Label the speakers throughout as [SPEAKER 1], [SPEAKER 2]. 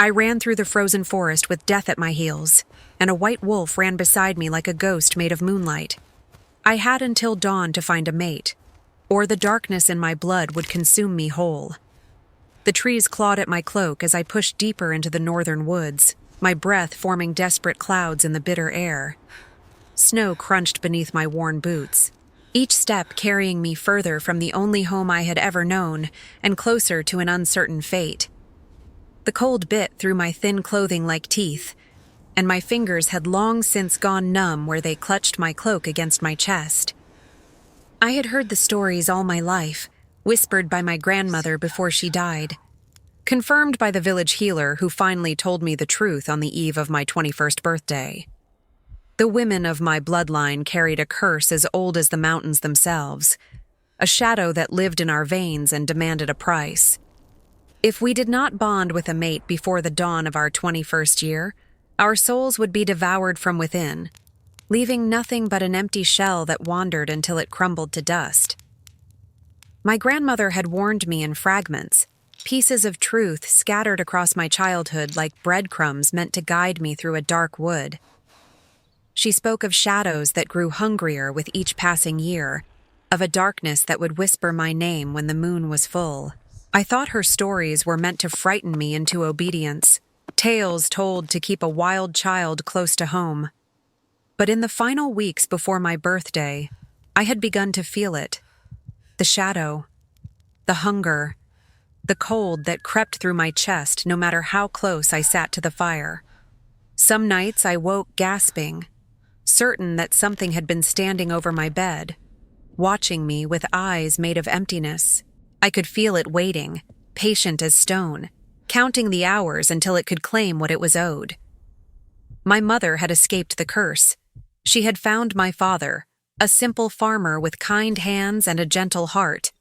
[SPEAKER 1] I ran through the frozen forest with death at my heels, and a white wolf ran beside me like a ghost made of moonlight. I had until dawn to find a mate, or the darkness in my blood would consume me whole. The trees clawed at my cloak as I pushed deeper into the northern woods, my breath forming desperate clouds in the bitter air. Snow crunched beneath my worn boots, each step carrying me further from the only home I had ever known and closer to an uncertain fate. The cold bit through my thin clothing like teeth, and my fingers had long since gone numb where they clutched my cloak against my chest. I had heard the stories all my life, whispered by my grandmother before she died, confirmed by the village healer who finally told me the truth on the eve of my 21st birthday. The women of my bloodline carried a curse as old as the mountains themselves, a shadow that lived in our veins and demanded a price. If we did not bond with a mate before the dawn of our 21st year, our souls would be devoured from within, leaving nothing but an empty shell that wandered until it crumbled to dust. My grandmother had warned me in fragments, pieces of truth scattered across my childhood like breadcrumbs meant to guide me through a dark wood. She spoke of shadows that grew hungrier with each passing year, of a darkness that would whisper my name when the moon was full. I thought her stories were meant to frighten me into obedience, tales told to keep a wild child close to home. But in the final weeks before my birthday, I had begun to feel it. The shadow, the hunger, the cold that crept through my chest no matter how close I sat to the fire. Some nights I woke gasping, certain that something had been standing over my bed, watching me with eyes made of emptiness. I could feel it waiting, patient as stone, counting the hours until it could claim what it was owed. My mother had escaped the curse. She had found my father, a simple farmer with kind hands and a gentle heart,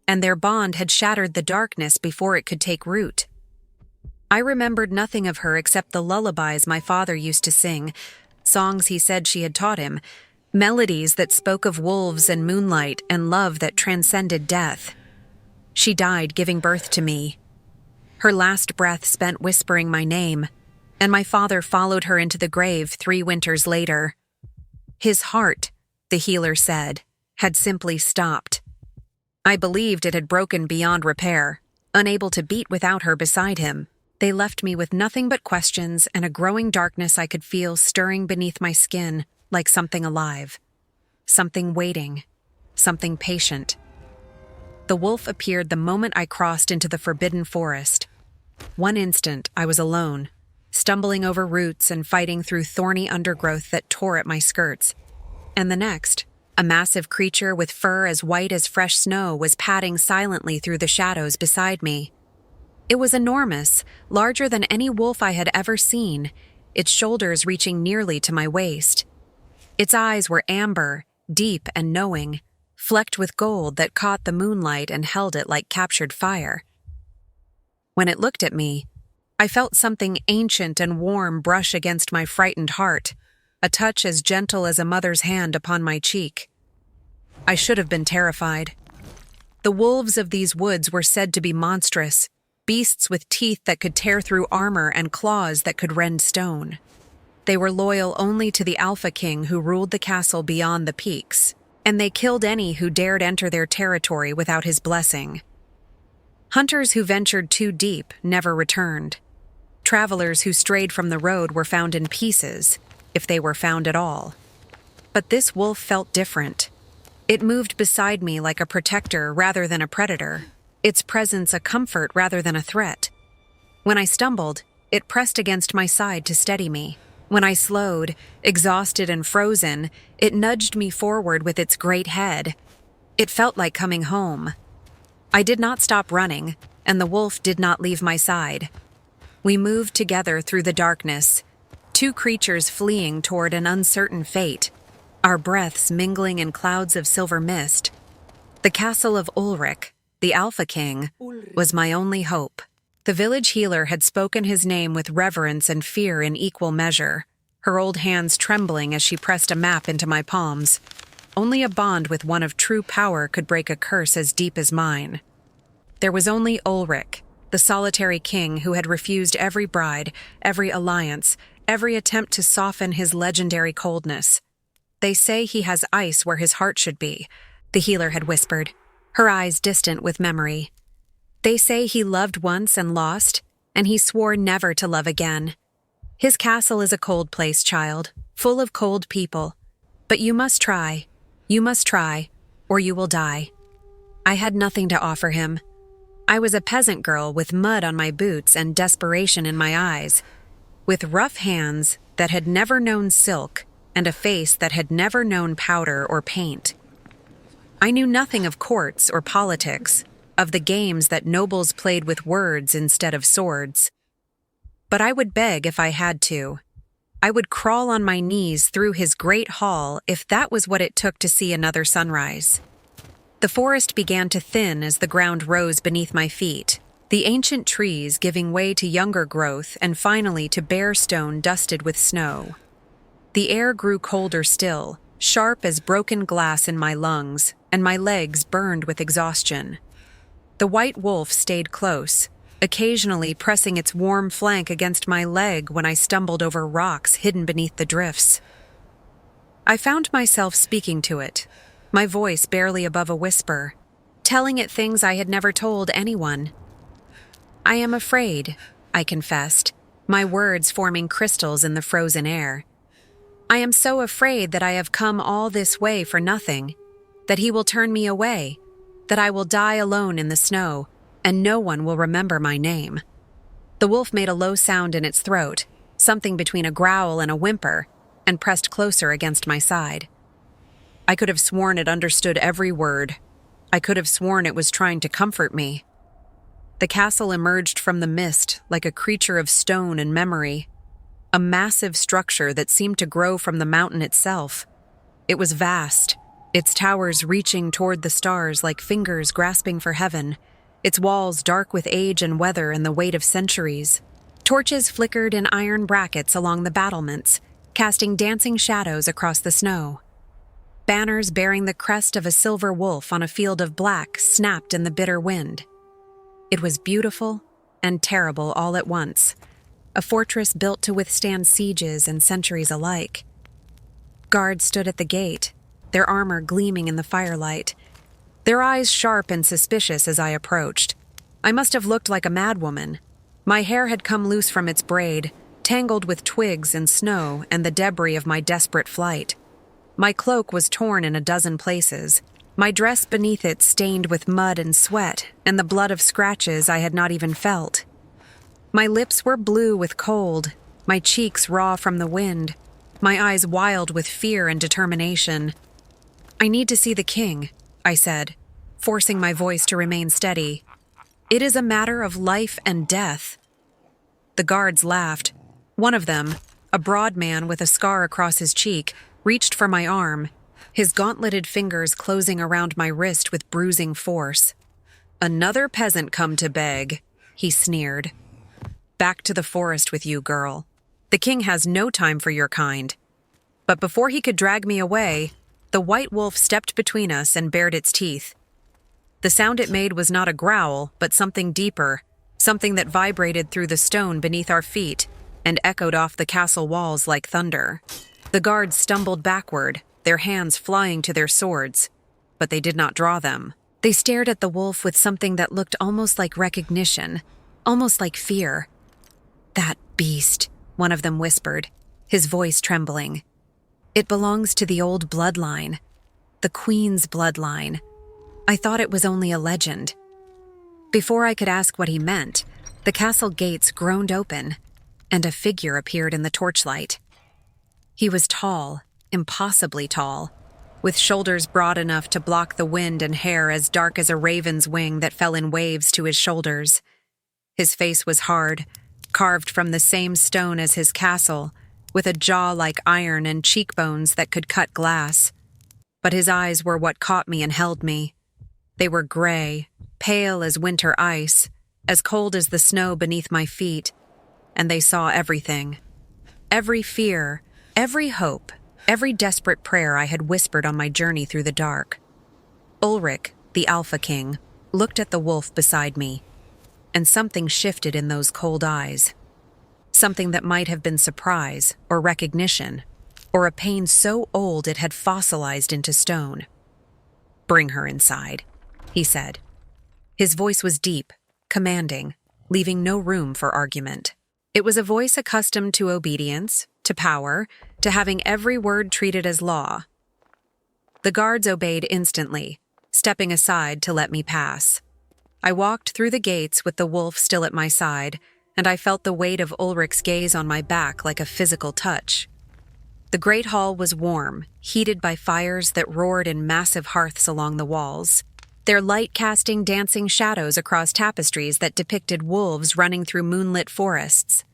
[SPEAKER 1] and their bond had shattered the darkness before it could take root. I remembered nothing of her except the lullabies my father used to sing, songs he said she had taught him, melodies that spoke of wolves and moonlight and love that transcended death. She died giving birth to me. Her last breath spent whispering my name, and my father followed her into the grave 3 winters later. His heart, the healer said, had simply stopped. I believed it had broken beyond repair, unable to beat without her beside him. They left me with nothing but questions and a growing darkness I could feel stirring beneath my skin like something alive. Something waiting. Something patient. The wolf appeared the moment I crossed into the forbidden forest. One instant, I was alone, stumbling over roots and fighting through thorny undergrowth that tore at my skirts. And the next, a massive creature with fur as white as fresh snow was padding silently through the shadows beside me. It was enormous, larger than any wolf I had ever seen, its shoulders reaching nearly to my waist. Its eyes were amber, deep and knowing, flecked with gold that caught the moonlight and held it like captured fire. When it looked at me, I felt something ancient and warm brush against my frightened heart, a touch as gentle as a mother's hand upon my cheek. I should have been terrified. The wolves of these woods were said to be monstrous, beasts with teeth that could tear through armor and claws that could rend stone. They were loyal only to the Alpha King who ruled the castle beyond the peaks, and they killed any who dared enter their territory without his blessing. Hunters who ventured too deep never returned. Travelers who strayed from the road were found in pieces, if they were found at all. But this wolf felt different. It moved beside me like a protector rather than a predator, its presence a comfort rather than a threat. When I stumbled, it pressed against my side to steady me. When I slowed, exhausted and frozen, it nudged me forward with its great head. It felt like coming home. I did not stop running, and the wolf did not leave my side. We moved together through the darkness, 2 creatures fleeing toward an uncertain fate, our breaths mingling in clouds of silver mist. The castle of Ulric, the Alpha King, was my only hope. The village healer had spoken his name with reverence and fear in equal measure, her old hands trembling as she pressed a map into my palms. Only a bond with one of true power could break a curse as deep as mine. There was only Ulric, the solitary king who had refused every bride, every alliance, every attempt to soften his legendary coldness. "They say he has ice where his heart should be," the healer had whispered, her eyes distant with memory. "They say he loved once and lost, and he swore never to love again. His castle is a cold place, child, full of cold people. But you must try, or you will die." I had nothing to offer him. I was a peasant girl with mud on my boots and desperation in my eyes, with rough hands that had never known silk and a face that had never known powder or paint. I knew nothing of courts or politics, of the games that nobles played with words instead of swords. But I would beg if I had to. I would crawl on my knees through his great hall if that was what it took to see another sunrise. The forest began to thin as the ground rose beneath my feet, the ancient trees giving way to younger growth and finally to bare stone dusted with snow. The air grew colder still, sharp as broken glass in my lungs, and my legs burned with exhaustion. The white wolf stayed close, occasionally pressing its warm flank against my leg when I stumbled over rocks hidden beneath the drifts. I found myself speaking to it, my voice barely above a whisper, telling it things I had never told anyone. "I am afraid," I confessed, my words forming crystals in the frozen air. "I am so afraid that I have come all this way for nothing, that he will turn me away, that I will die alone in the snow, and no one will remember my name." The wolf made a low sound in its throat, something between a growl and a whimper, and pressed closer against my side. I could have sworn it understood every word. I could have sworn it was trying to comfort me. The castle emerged from the mist like a creature of stone and memory, a massive structure that seemed to grow from the mountain itself. It was vast, its towers reaching toward the stars like fingers grasping for heaven, its walls dark with age and weather and the weight of centuries. Torches flickered in iron brackets along the battlements, casting dancing shadows across the snow. Banners bearing the crest of a silver wolf on a field of black snapped in the bitter wind. It was beautiful and terrible all at once, a fortress built to withstand sieges and centuries alike. Guards stood at the gate, their armor gleaming in the firelight, their eyes sharp and suspicious as I approached. I must have looked like a madwoman. My hair had come loose from its braid, tangled with twigs and snow and the debris of my desperate flight. My cloak was torn in a dozen places, my dress beneath it stained with mud and sweat and the blood of scratches I had not even felt. My lips were blue with cold, my cheeks raw from the wind, my eyes wild with fear and determination. "I need to see the king," I said, forcing my voice to remain steady. "It is a matter of life and death." The guards laughed. One of them, a broad man with a scar across his cheek, reached for my arm, his gauntleted fingers closing around my wrist with bruising force. "Another peasant come to beg," he sneered. "Back to the forest with you, girl. The king has no time for your kind." But before he could drag me away, the white wolf stepped between us and bared its teeth. The sound it made was not a growl, but something deeper, something that vibrated through the stone beneath our feet and echoed off the castle walls like thunder. The guards stumbled backward, their hands flying to their swords, but they did not draw them. They stared at the wolf with something that looked almost like recognition, almost like fear. "That beast," one of them whispered, his voice trembling. "It belongs to the old bloodline, the queen's bloodline. I thought it was only a legend." Before I could ask what he meant, the castle gates groaned open, and a figure appeared in the torchlight. He was tall, impossibly tall, with shoulders broad enough to block the wind and hair as dark as a raven's wing that fell in waves to his shoulders. His face was hard, carved from the same stone as his castle, with a jaw like iron and cheekbones that could cut glass. But his eyes were what caught me and held me. They were gray, pale as winter ice, as cold as the snow beneath my feet, and they saw everything. Every fear, every hope, every desperate prayer I had whispered on my journey through the dark. Ulric, the Alpha King, looked at the wolf beside me. and something shifted in those cold eyes. Something that might have been surprise or recognition, or a pain so old it had fossilized into stone. "Bring her inside," he said. His voice was deep, commanding, leaving no room for argument. It was a voice accustomed to obedience, to power, to having every word treated as law. The guards obeyed instantly, stepping aside to let me pass. I walked through the gates with the wolf still at my side, and I felt the weight of Ulric's gaze on my back like a physical touch. The great hall was warm, heated by fires that roared in massive hearths along the walls, their light casting dancing shadows across tapestries that depicted wolves running through moonlit forests.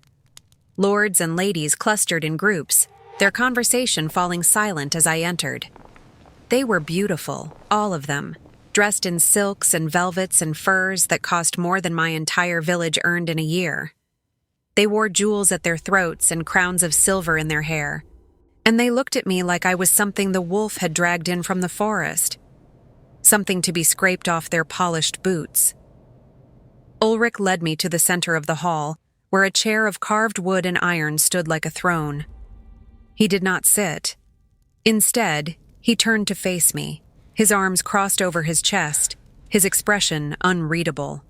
[SPEAKER 1] Lords and ladies clustered in groups, their conversation falling silent as I entered. They were beautiful, all of them, dressed in silks and velvets and furs that cost more than my entire village earned in a year. They wore jewels at their throats and crowns of silver in their hair, and they looked at me like I was something the wolf had dragged in from the forest, something to be scraped off their polished boots. Ulric led me to the center of the hall, where a chair of carved wood and iron stood like a throne. He did not sit. Instead, he turned to face me, his arms crossed over his chest, his expression unreadable.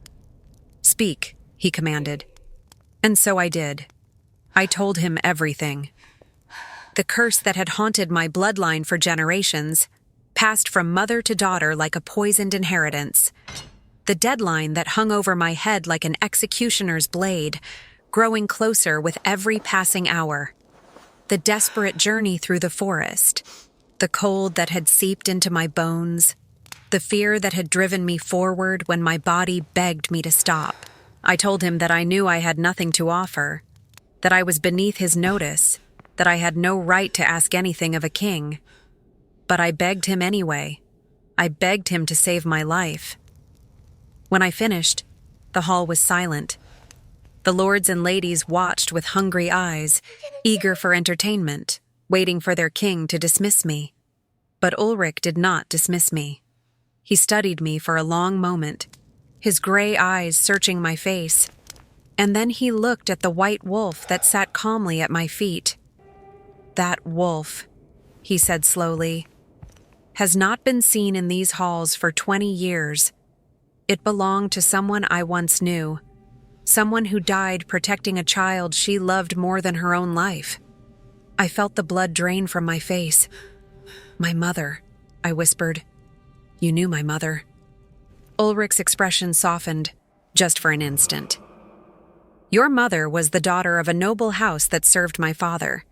[SPEAKER 1] "Speak," he commanded. And so I did. I told him everything. The curse that had haunted my bloodline for generations, passed from mother to daughter like a poisoned inheritance. The deadline that hung over my head like an executioner's blade, growing closer with every passing hour. The desperate journey through the forest. The cold that had seeped into my bones. The fear that had driven me forward when my body begged me to stop. I told him that I knew I had nothing to offer, that I was beneath his notice, that I had no right to ask anything of a king. But I begged him anyway. I begged him to save my life. When I finished, the hall was silent. The lords and ladies watched with hungry eyes, eager for entertainment, waiting for their king to dismiss me. But Ulric did not dismiss me. He studied me for a long moment, his gray eyes searching my face, and then he looked at the white wolf that sat calmly at my feet. "That wolf," he said slowly, "has not been seen in these halls for 20 years. It belonged to someone I once knew, someone who died protecting a child she loved more than her own life." I felt the blood drain from my face. "My mother," I whispered. "You knew my mother." Ulric's expression softened, just for an instant. "Your mother was the daughter of a noble house that served my father.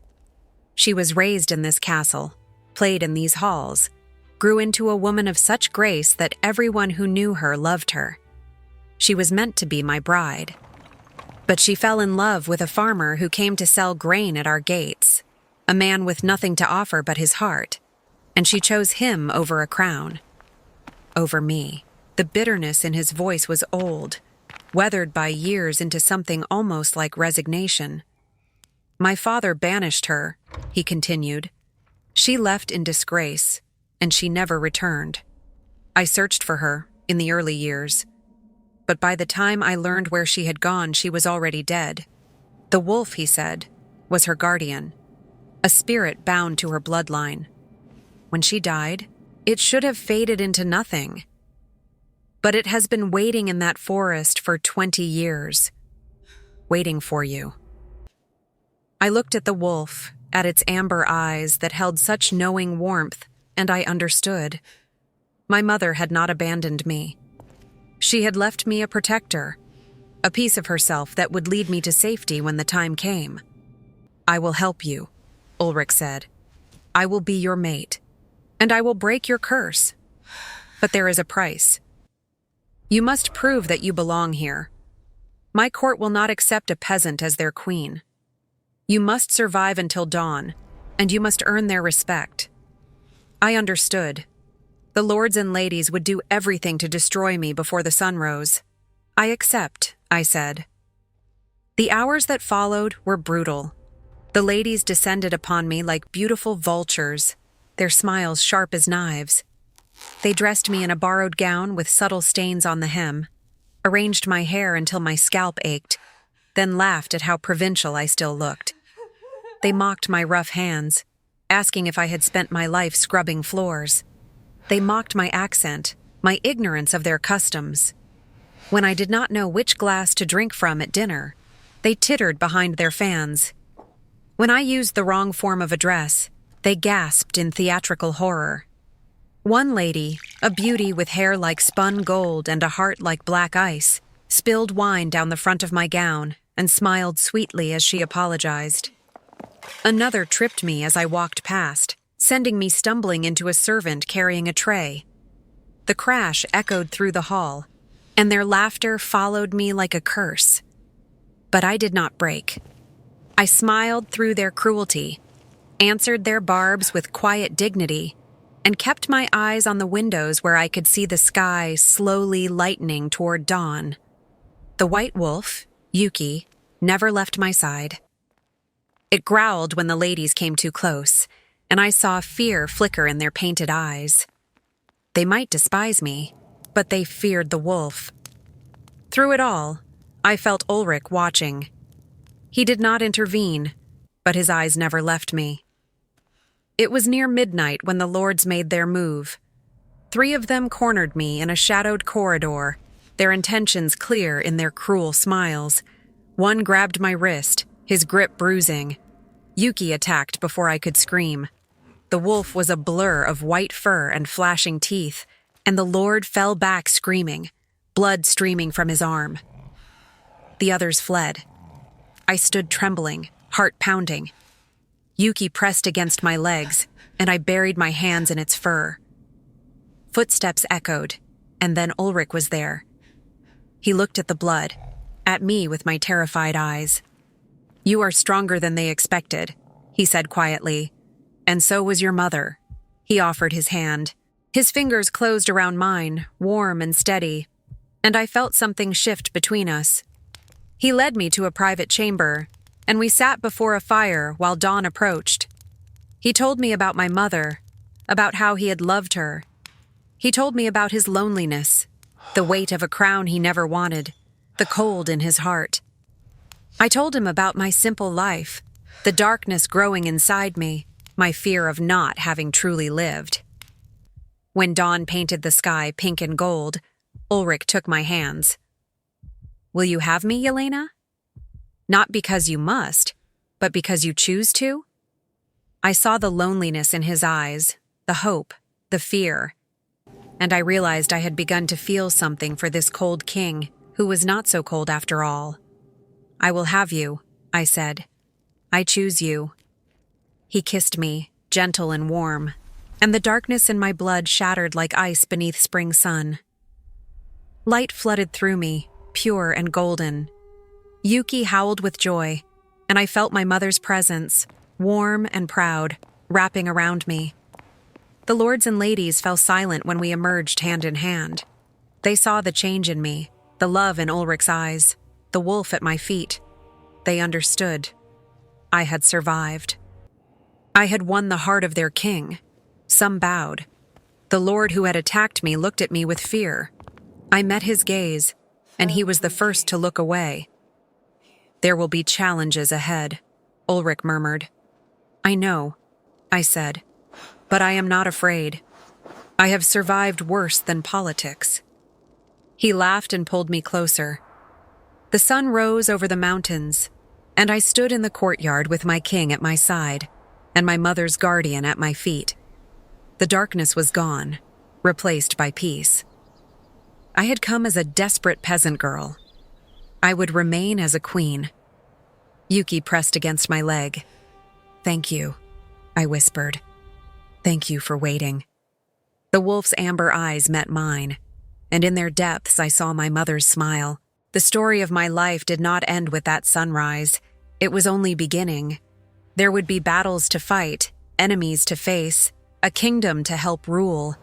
[SPEAKER 1] She was raised in this castle, played in these halls, grew into a woman of such grace that everyone who knew her loved her. She was meant to be my bride. But she fell in love with a farmer who came to sell grain at our gates, a man with nothing to offer but his heart, and she chose him over a crown. Over me." The bitterness in his voice was old, weathered by years into something almost like resignation. "My father banished her," he continued. "She left in disgrace, and she never returned. I searched for her in the early years, but by the time I learned where she had gone, she was already dead. The wolf," he said, "was her guardian, a spirit bound to her bloodline. When she died, it should have faded into nothing. But it has been waiting in that forest for 20 years, waiting for you." I looked at the wolf, at its amber eyes that held such knowing warmth, and I understood. My mother had not abandoned me. She had left me a protector, a piece of herself that would lead me to safety when the time came. "I will help you," Ulric said. "I will be your mate, and I will break your curse. But there is a price. You must prove that you belong here. My court will not accept a peasant as their queen. You must survive until dawn, and you must earn their respect." I understood. The lords and ladies would do everything to destroy me before the sun rose. "I accept," I said. The hours that followed were brutal. The ladies descended upon me like beautiful vultures, their smiles sharp as knives. They dressed me in a borrowed gown with subtle stains on the hem. arranged my hair until my scalp ached, then laughed at how provincial I still looked. They mocked my rough hands, asking if I had spent my life scrubbing floors. They mocked my accent, my ignorance of their customs. When I did not know which glass to drink from at dinner, they tittered behind their fans. When I used the wrong form of address, they gasped in theatrical horror. One lady, a beauty with hair like spun gold and a heart like black ice, spilled wine down the front of my gown and smiled sweetly as she apologized. Another tripped me as I walked past, sending me stumbling into a servant carrying a tray. The crash echoed through the hall, and their laughter followed me like a curse. But I did not break. I smiled through their cruelty, answered their barbs with quiet dignity, and kept my eyes on the windows where I could see the sky slowly lightening toward dawn. The white wolf, Yuki, never left my side. It growled when the ladies came too close, and I saw fear flicker in their painted eyes. They might despise me, but they feared the wolf. Through it all, I felt Ulric watching. He did not intervene, but his eyes never left me. It was near midnight when the lords made their move. 3 of them cornered me in a shadowed corridor, their intentions clear in their cruel smiles. One grabbed my wrist, his grip bruising. Yuki attacked before I could scream. The wolf was a blur of white fur and flashing teeth, and the lord fell back screaming, blood streaming from his arm. The others fled. I stood trembling, heart pounding. Yuki pressed against my legs, and I buried my hands in its fur. Footsteps echoed, and then Ulric was there. He looked at the blood, at me with my terrified eyes. "You are stronger than they expected," he said quietly. "And so was your mother." He offered his hand. His fingers closed around mine, warm and steady, and I felt something shift between us. He led me to a private chamber, and we sat before a fire while dawn approached. He told me about my mother, about how he had loved her. He told me about his loneliness, the weight of a crown he never wanted, the cold in his heart. I told him about my simple life, the darkness growing inside me, my fear of not having truly lived. When dawn painted the sky pink and gold, Ulric took my hands. "Will you have me, Yelena? Not because you must, but because you choose to?" I saw the loneliness in his eyes, the hope, the fear, and I realized I had begun to feel something for this cold king who was not so cold after all. "I will have you," I said. "I choose you." He kissed me, gentle and warm, and the darkness in my blood shattered like ice beneath spring sun. Light flooded through me, pure and golden. Yuki howled with joy, and I felt my mother's presence, warm and proud, wrapping around me. The lords and ladies fell silent when we emerged hand in hand. They saw the change in me, the love in Ulric's eyes, the wolf at my feet. They understood. I had survived. I had won the heart of their king. Some bowed. The lord who had attacked me looked at me with fear. I met his gaze, and he was the first to look away. "There will be challenges ahead," Ulric murmured. "I know," I said, "but I am not afraid. I have survived worse than politics." He laughed and pulled me closer. The sun rose over the mountains, and I stood in the courtyard with my king at my side and my mother's guardian at my feet. The darkness was gone, replaced by peace. I had come as a desperate peasant girl. I would remain as a queen. Yuki pressed against my leg. "Thank you," I whispered. "Thank you for waiting." The wolf's amber eyes met mine, and in their depths I saw my mother's smile. The story of my life did not end with that sunrise. It was only beginning. There would be battles to fight, enemies to face, a kingdom to help rule.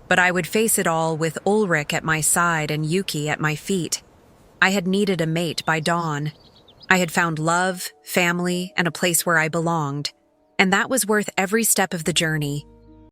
[SPEAKER 1] But I would face it all with Ulric at my side and Yuki at my feet. I had needed a mate by dawn. I had found love, family, and a place where I belonged. And that was worth every step of the journey.